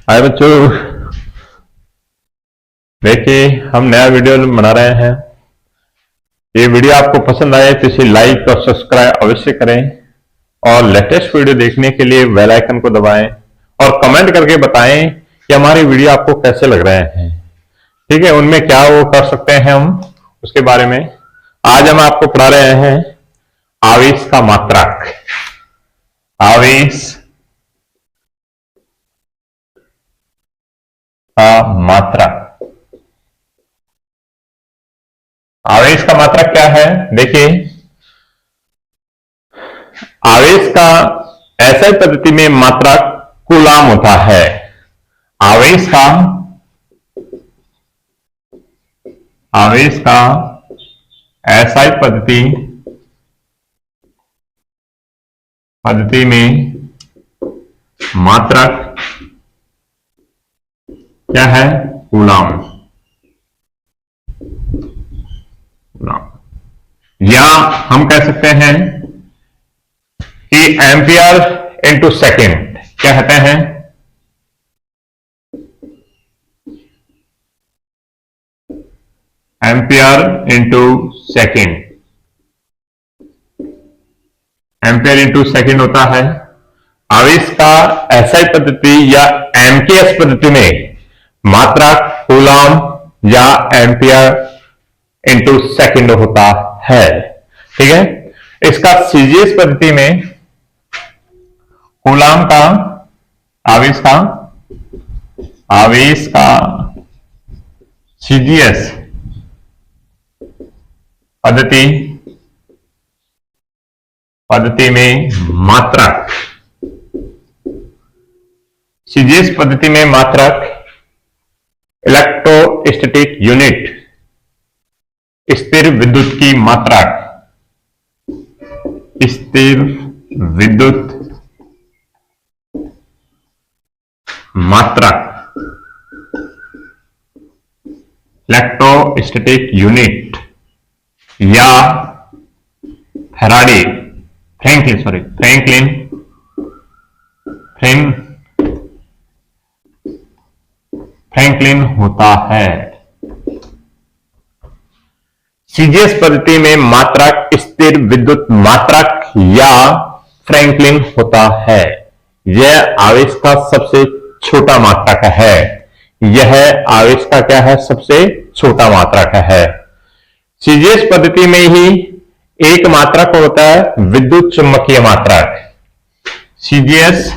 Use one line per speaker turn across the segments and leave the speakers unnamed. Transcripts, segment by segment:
हाय बच्चों, देखिए हम नया वीडियो बना रहे हैं। ये वीडियो आपको पसंद आए तो इसे लाइक और सब्सक्राइब अवश्य करें और लेटेस्ट वीडियो देखने के लिए बेल आइकन को दबाएं और कमेंट करके बताएं कि हमारी वीडियो आपको कैसे लग रहे हैं। ठीक है, उनमें क्या वो कर सकते हैं हम उसके बारे में आज हम आपको पढ़ा रहे हैं। आवेश का मात्रक, आवेश का मात्रक। आवेश का मात्रक क्या है? देखिए, आवेश का ऐसा पद्धति में मात्रक कूलाम होता है। आवेश का ऐसा पद्धति में मात्रक क्या है? कूलाम। या हम कह सकते हैं कि एम्पियर इंटू सेकेंड। क्या कहते हैं? Ampere into second. Ampere into second होता है। आवेश का एसआई पद्धति या एमकेएस पद्धति में मात्रक कूलाम या एम्पियर इंटू सेकेंड होता है। ठीक है, इसका सीजीएस पद्धति में कूलाम का आवेश का सीजीएस पद्धति में मात्रक, सीजीएस पद्धति में मात्रक इलेक्ट्रोस्टैटिक यूनिट, स्थिर विद्युत की मात्रक, स्थिर विद्युत मात्रक, इलेक्ट्रोस्टैटिक यूनिट या फ्रैंकलिन होता है। सीजीएस पद्धति में मात्रक स्थिर विद्युत मात्रक या फ्रैंकलिन होता है। यह आवेश का सबसे छोटा मात्रक है। यह आवेश का क्या है? सबसे छोटा मात्रक है। सीजीएस पद्धति में ही एक मात्रक होता है विद्युत चुंबकीय मात्रक। सीजीएस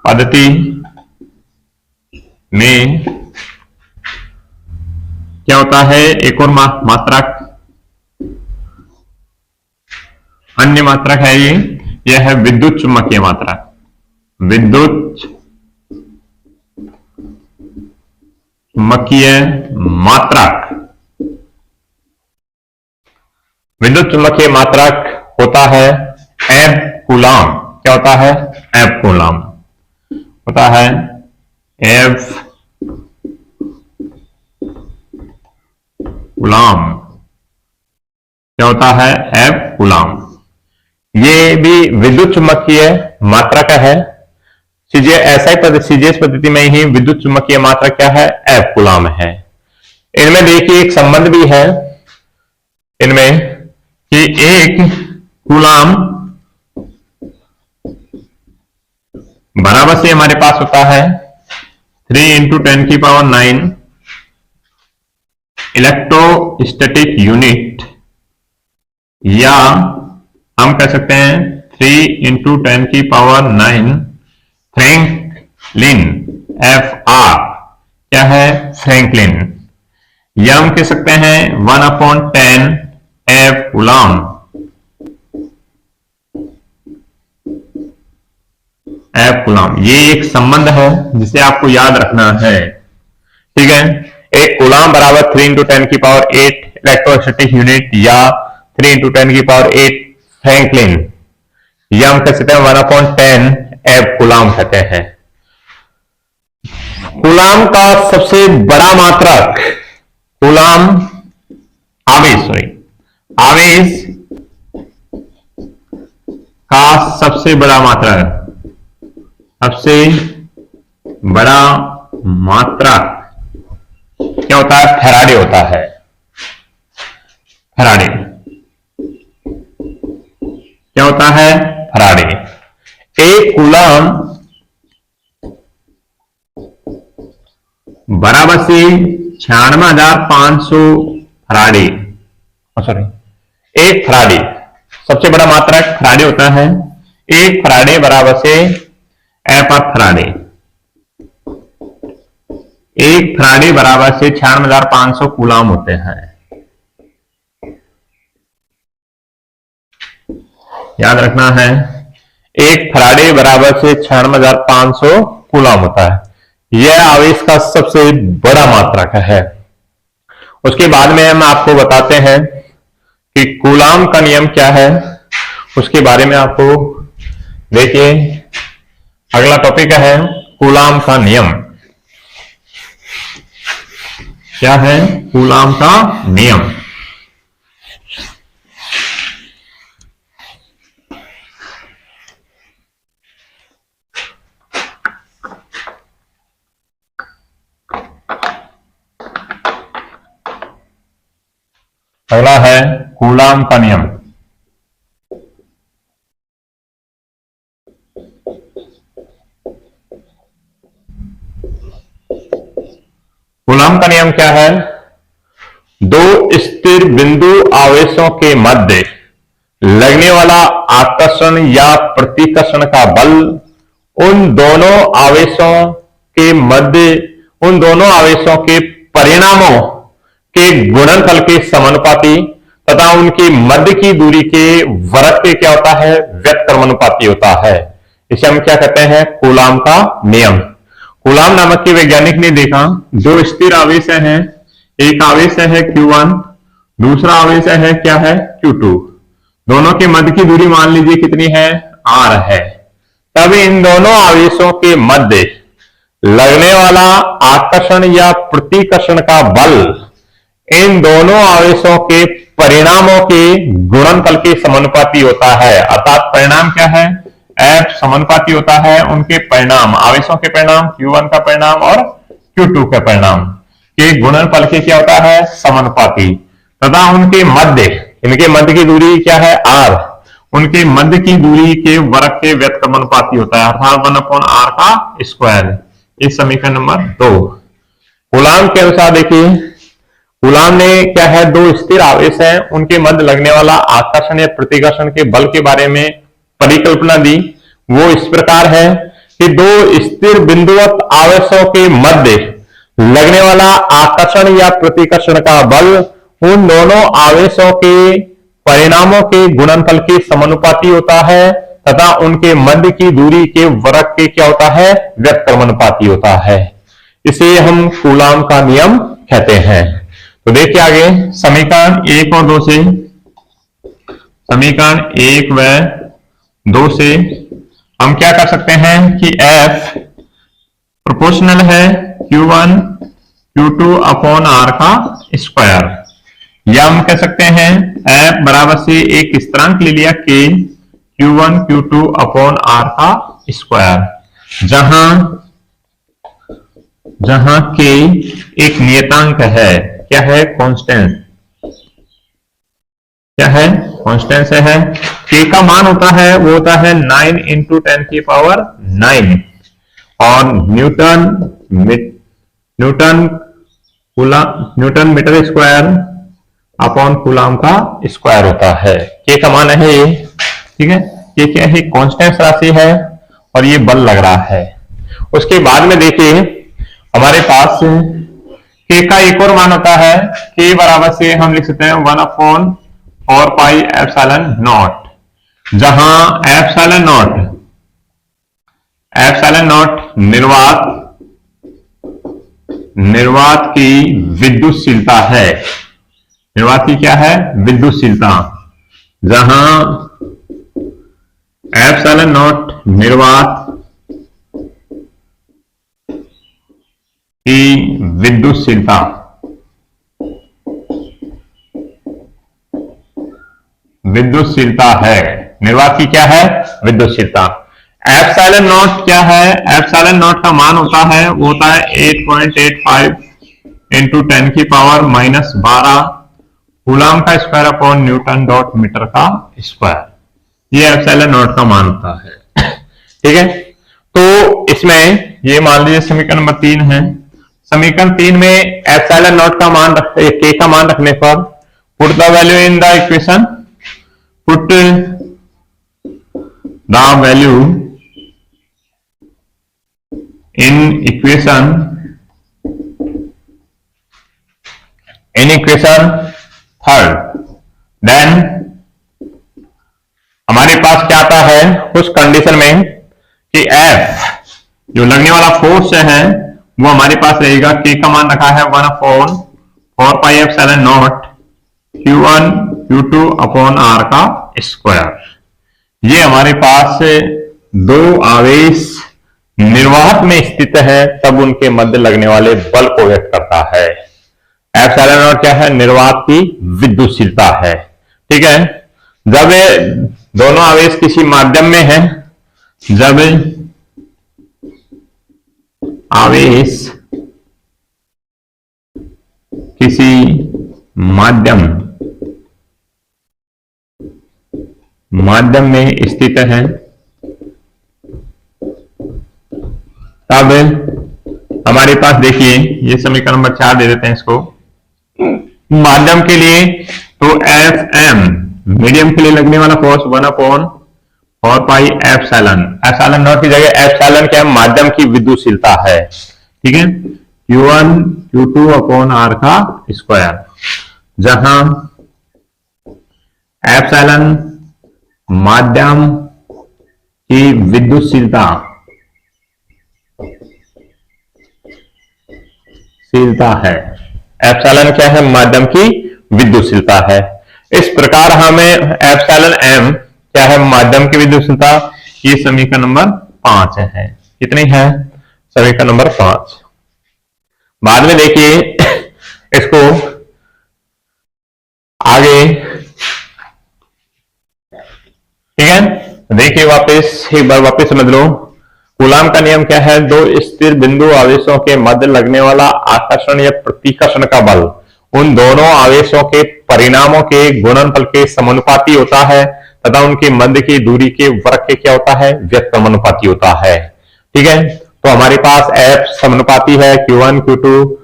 पद्धति में क्या होता है? एक और मात्रक, अन्य मात्रक है यह है विद्युत चुंबकीय मात्रक। विद्युत चुंबकीय मात्रक, विद्युत चुंबकीय मात्रक होता है एफ कूलाम। क्या होता है? एफ कूलाम होता है। एफ कूलाम क्या होता है? F coulomb. ये भी विद्युत चुंबकीय मात्रक है। सीजीएस पद्धति में ही विद्युत चुंबकीय मात्रक क्या है? एफ कूलाम है। इनमें देखिए एक संबंध भी है इनमें कि एक कूलाम बराबर से हमारे पास होता है 3 × 10⁹ इलेक्ट्रोस्टैटिक यूनिट, या हम कह सकते हैं 3 × 10⁹ फ्रैंकलिन। FR क्या है? फ्रैंकलिन। या हम कह सकते हैं 1/10 F कूलाम। F कूलाम, ये एक संबंध है जिसे आपको याद रखना है। ठीक है, एक कूलाम बराबर 3 × 10⁸ इलेक्ट्रोस्टैटिक यूनिट या 3 × 10⁸ फ्रैंकलिन, या हम कह सकते हैं 1/10 F कूलाम कहते हैं। कूलाम का सबसे बड़ा मात्रक, आवेश का सबसे बड़ा मात्रक, सबसे बड़ा मात्रक क्या होता है? फैराडे होता है। फैराडे क्या होता है? फैराडे। एक कूलम बराबर से 96,500 फैराडे। सॉरी, एक फैराडे सबसे बड़ा मात्रक फैराडे होता है। एक फैराडे बराबर से एफ ऑफ फैराडे। एक फैराडे बराबर से 96,500 कूलम होते हैं। याद रखना है, एक फैराडे बराबर से 96,500 कूलम होता है। यह आवेश का सबसे बड़ा मात्रक है। उसके बाद में हम आपको बताते हैं कि कूलम का नियम क्या है, उसके बारे में आपको देखिए। अगला टॉपिक है कूलम का नियम। क्या है कूलम का नियम? अगला है कूलम का नियम। कूलम का नियम क्या है? दो स्थिर बिंदु आवेशों के मध्य लगने वाला आकर्षण या प्रतिकर्षण का बल उन दोनों आवेशों के मध्य, उन दोनों आवेशों के परिणामों के गुणनफल के समानुपाती तथा उनकी मध्य की दूरी के वर्ग के क्या होता है? व्युत्क्रमानुपाती होता है। इसे हम क्या कहते हैं? कूलम का नियम। कूलम नामक के वैज्ञानिक ने देखा, दो स्थिर आवेश हैं। एक आवेश है Q1, दूसरा आवेश है क्या है? Q2। दोनों के मध्य की दूरी मान लीजिए कितनी है? R है। तब इन दोनों आवेशों के मध्य लगने वाला आकर्षण या प्रतिकर्षण का बल इन दोनों आवेशों के परिणामों के गुणनफल के समानुपाती होता है। अर्थात परिणाम क्या है? F समानुपाती होता है उनके परिणाम, आवेशों के परिणाम, Q1 का परिणाम और Q2 का परिणाम के गुणनफल के क्या होता है? समानुपाती। तथा उनके मध्य, इनके मध्य की दूरी क्या है? R। उनके मध्य की दूरी के वर्ग के व्युत्क्रमानुपाती होता है, अर्थात 1/r का स्क्वायर। इस समीकरण नंबर 2। कूलम के अनुसार देखिए, कूलम ने क्या है? दो स्थिर आवेश हैं, उनके मध्य लगने वाला आकर्षण या प्रतिकर्षण के बल के बारे में परिकल्पना दी। वो इस प्रकार है कि दो स्थिर बिंदुवत आवेशों के मध्य लगने वाला आकर्षण या प्रतिकर्षण का बल उन दोनों आवेशों के परिणामों के गुणनफल के समानुपाती होता है तथा उनके मध्य की दूरी के वर्ग के क्या होता है? व्युत्क्रमानुपाती होता है। इसे हम कूलम का नियम कहते हैं। तो देखिए आगे समीकरण 1 और 2 से, समीकरण 1 व 2 से हम क्या कर सकते हैं कि F प्रोपोर्शनल है Q1 Q2 अपॉन R का स्क्वायर, या हम कह सकते हैं F बराबर से एक स्थिरांक ले लिया K Q1 Q2 upon R का स्क्वायर, जहां K एक नियतांक है। क्या है? कांस्टेंट। क्या है? कांस्टेंट है। K का मान होता है, वो होता है 9 इंटू 10 की पावर 9 और newton metre square upon coulomb का स्क्वायर होता है। K का मान है ये, ठीक है। ये क्या है? कांस्टेंट राशि है और ये बल लग रहा है। उसके बाद में देखिए हमारे पास K का एक और मान होता है। K बराबर से हम लिख सकते हैं 1/4 पाई एप्सिलॉन नॉट, जहां एप्सिलॉन नॉट निर्वात की विद्युतशीलता है। निर्वात की क्या है? विद्युतशीलता। जहां एप्सिलॉन नॉट निर्वात की विद्युतशीलता है। निर्वात की क्या है? विद्युतशीलता। एप्सिलॉन नॉट क्या है? एप्सिलॉन नॉट का मान होता है, वो होता है 8.85 इंटू 10 की पावर माइनस 12 कूलम का square upon newton dot metre का स्क्वायर। ये एप्सिलॉन नॉट का मान होता है। ठीक है, तो इसमें ये मान लीजिए समीकरण नंबर 3 है। समीकरण 3 में एप्सिलॉन नॉट का मान के का मान रखने पर put the value in the equation, put the value in equation third, then हमारे पास क्या आता है उस कंडीशन में कि F जो लगने वाला फोर्स है वो हमारे पास रहेगा, K का मान रखा है 1/4πε0 Q1 Q2 अपॉन R का स्क्वायर। ये हमारे पास दो आवेश निर्वाहक में स्थित है, तब उनके मध्य लगने वाले बल को व्यक्त करता है। एप्सिलॉन नॉट क्या है? निर्वात की विद्युतशीलता है। ठीक है, जब दोनों आवेश किसी माध्यम में है, जब आवेश किसी माध्यम में स्थित है, तब हमारे पास देखिए ये समीकरण नंबर 4 दे देते हैं इसको माध्यम के लिए। तो एफ एम मीडियम के लिए लगने वाला फोर्स 1/4πε। एप्सिलॉन नॉट की जगह एप्सिलॉन क्या है? माध्यम की विद्युतशीलता है। ठीक है, Q1 Q2 अपॉन R का स्क्वायर, जहां एप्सिलॉन माध्यम की विद्युतशीलता है। एप्सिलॉन क्या है? माध्यम की विद्युतशीलता है। इस प्रकार हमें एप्सिलॉन एम क्या है? माध्यम की विद्युतशीलता। ये समीकरण नंबर 5 है। कितनी है? समीकरण नंबर 5। बाद में देखिए इसको आगे, ठीक है, देखिए वापस एक बार वापस समझ लो। कूलम का नियम क्या है? दो स्थिर बिंदु आवेशों के मध्य लगने वाला आकर्षण या प्रतिकर्षण का बल उन दोनों आवेशों के परिणामों के गुणनफल के समानुपाती होता है तथा उनके मध्य की दूरी के वर्ग के क्या होता है? व्युत्क्रमानुपाती होता है। ठीक है, तो हमारे पास F समानुपाती है Q1 Q2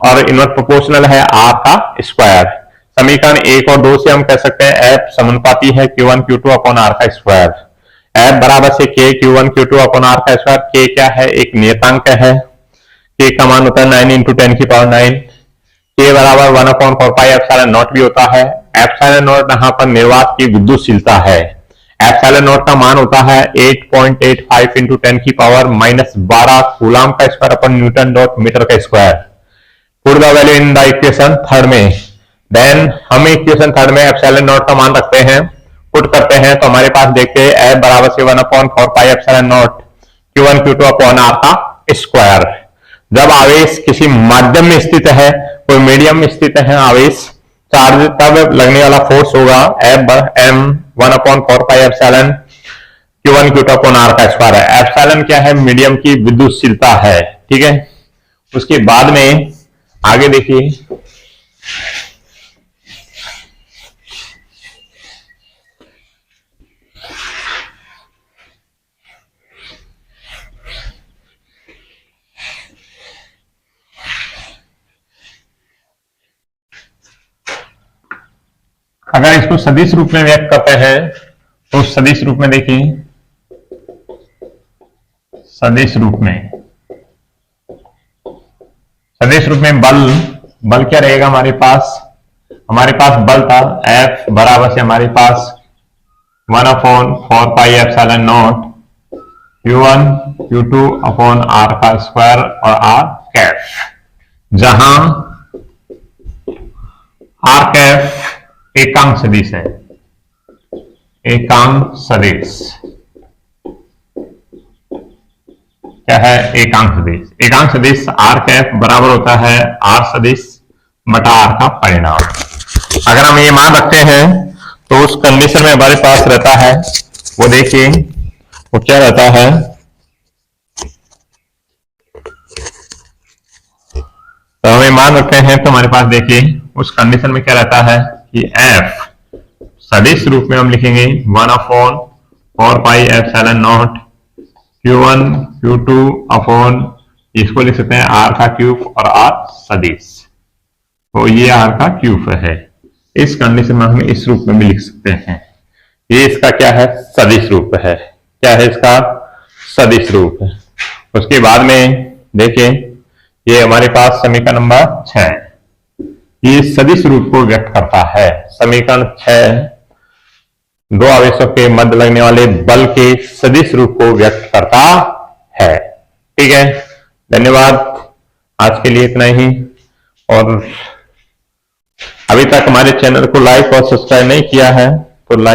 और इनवर्स प्रोपोर्शनल है R का स्क्वायर। समीकरण 1 और 2 से हम कह सकते हैं F समानुपाती है Q1 Q2 अपॉन R का स्क्वायर। F बराबर से K Q1 Q2 upon R का स्क्वायर। K क्या है? एक नियतांक है। K का मान होता है 9 इंटू 10 की पावर 9। K बराबर 1/4πε0 भी होता है। एप्सिलॉन नॉट यहाँ पर निर्वात की विद्युतशीलता है। एप्सिलॉन नॉट का मान होता है 8.85 इंटू 10 की पावर माइनस 12 कूलम का square upon newton dot metre का square. Put the value in the equation third में, देन हम इक्वेशन थर्ड में एप्सिलॉन नॉट का मान रखते हैं, पुट करते हैं तो हमारे पास देखते हैं F बराबर से 1/4πε0 Q1 Q2 अपॉन R का स्क्वायर। जब आवेश किसी माध्यम में स्थित है, कोई मीडियम में स्थित है आवेश चार्ज, तब लगने वाला फोर्स होगा F m 1/4πε Q1 Q2 upon R का स्क्वायर है। एप्सिलॉन क्या है? मीडियम की विद्युतशीलता है। ठीक है, उसके बाद में आगे देखिए, अगर इसको सदिश रूप में व्यक्त करते हैं तो सदिश रूप में देखिए, सदिश रूप में बल क्या रहेगा हमारे पास? हमारे पास बल था F बराबर से हमारे पास 1/4πε0 Q1 Q2 अपॉन R का स्क्वायर और R कैफ, जहां R कैफ एकांक सदिश है। एकांक सदिश क्या है? एकांक सदिश। एकांक सदिश R कैफ बराबर होता है R सदिश बटा R का परिणाम। अगर हम ये मान रखते हैं तो उस कंडीशन में हमारे पास रहता है, वो देखिए वो क्या रहता है, तो हमें मान रखते हैं तो हमारे पास देखिए उस कंडीशन में क्या रहता है कि एफ सदिश रूप में हम लिखेंगे 1/4πε0 Q1 Q2 अपॉन, इसको लिख सकते हैं आर का क्यूब और आर सदिश, तो ये आर का क्यूब है। इस कंडीशन में हम इस रूप में भी लिख सकते हैं। ये इसका क्या है, सदिश रूप है। क्या है इसका, सदिश रूप है। उसके बाद में देखिए ये हमारे पास समीकरण नंबर 6, ये सदिश रूप को व्यक्त करता है। समीकरण 6 दो आवेशों के मध्य लगने वाले बल के सदिश रूप को व्यक्त करता है। ठीक है, धन्यवाद। आज के लिए इतना ही। और अभी तक हमारे चैनल को लाइक और सब्सक्राइब नहीं किया है तो लाइक